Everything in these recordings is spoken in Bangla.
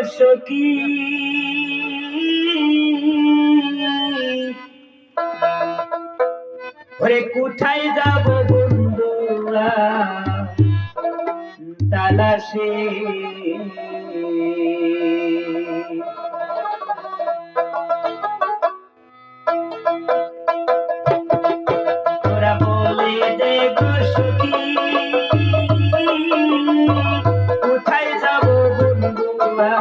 সখী ওরে কোথায় যাব বন্ধুরা তালাশে তোরা বলে দে গো সখী কোথায় যাব বন্ধুরা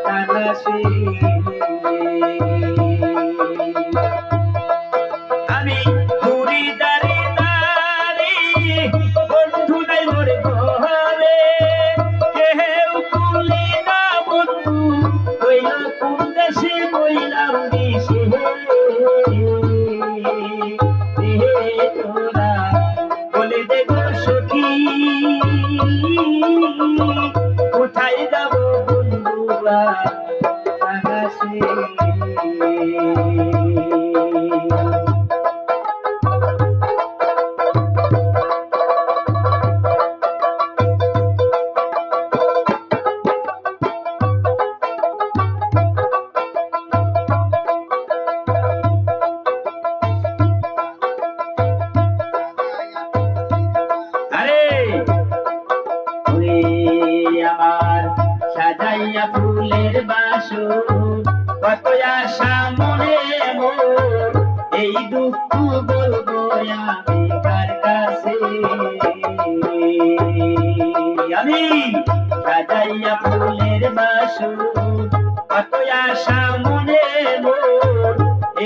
তালাশে আমি ঘুরি দাঁড়ি দাঁড়ি বন্ধু নাই মোর ঘরে কেউ কুলি না বন্ধু কইলা কোন দেশে কইলাম দিশে তোরা বলে দে গো সখী কোথায় যাব বন্ধুরা আকাশে আমার সাজাইয়া ফুলের বাসর কত আশা মনে মোর এই দুঃখ বলবো আমি কার কাছে আমি সাজাইয়া ফুলের বাসর কত আশা মনে মোর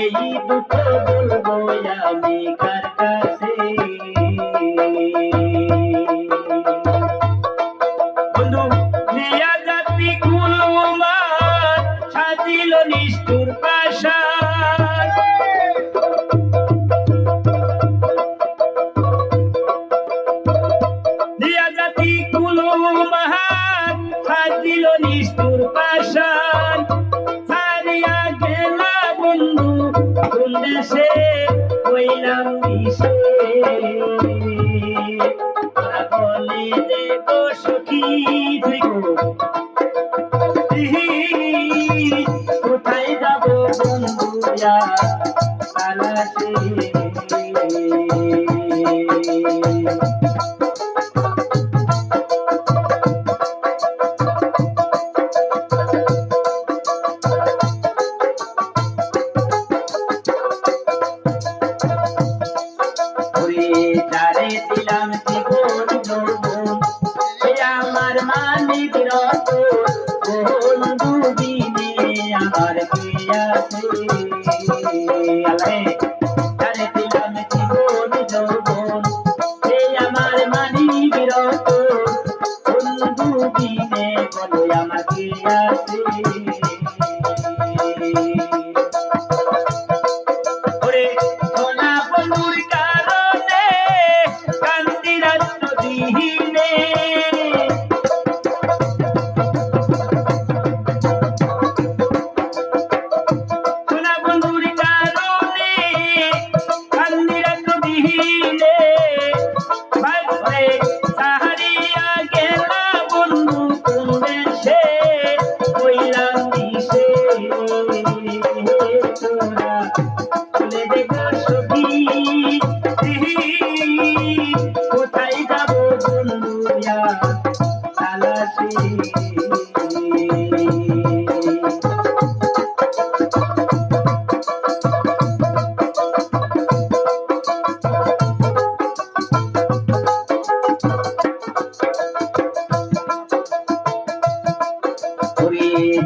এই দুঃখ বলবো আমি কার কাছে নিষ্ঠুর পাশান দিয়া জাতি কুলো মহান সাজিল নিষ্ঠুর পাশান ছাড়িয়া গেলা বন্ধু কোন দেশে কইলাম দিশে তোরা বলে দে গো সখী তুই কোথায় যাব বন্ধুরা তালাশে যারে দিলাম জীবন যৌবন সে আমার মানিক রতন বন্ধু দিনে আমার কে আছে যারে দিলাম জীবন যৌবন সে আমার মানিক রতন বন্ধু দিনে বলো আমার কে আছে কোথায় যাব বন্ধুরা তালাশে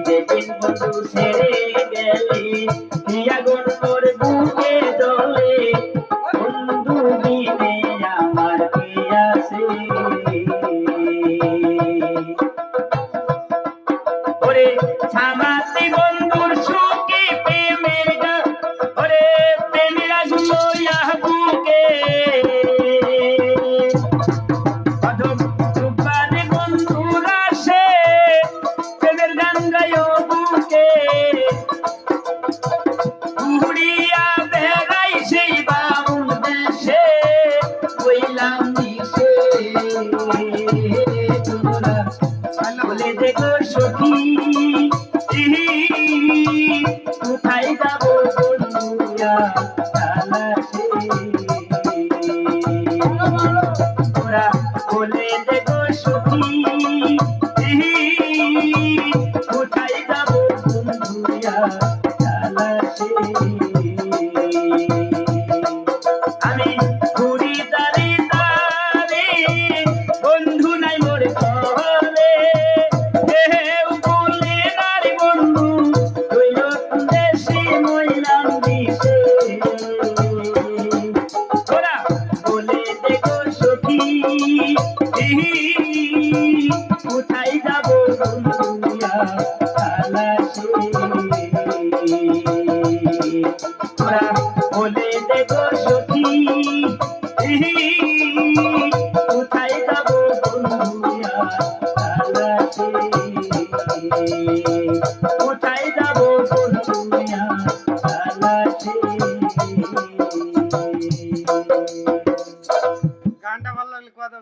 যেদিন বন্ধু ছেড়ে গেলে আগুন মোর বুকে জ্বলে বন্ধু দিনে আমার কে আছে ওরে ছামাতি বন্ধুর সুখী প্রেমের ওরে প্রেমের আগুন লইয়া বুকে বন্ধুর আসে প্রেমের গান গায় বুকে উড়িয়া বেড়াই সেই বাউল দেশে কইলাম দিশে তোরা বলে দেখো গো সখী কোথায় যাব বন্ধুরা তালাশে তোরা বলে দে গো সখী কোথায় যাব বন্ধুরা তালাশে আমি ঘুরি দাঁড়ি দাঁড়ি বন্ধু নাই মোর ঘরে কেউ বলে নারী বন্ধু রইল দেশে মইলাম দিশে ওরা বলে দে গো সখী কোথায় যাব বন্ধুরা তালাশে ওরা বলে দে গো সখী কোথায় যাব বন্ধুরা তালাশে কোথায় যাব বন্ধুরা তালাশে গানটা ভালো লাগলে কথা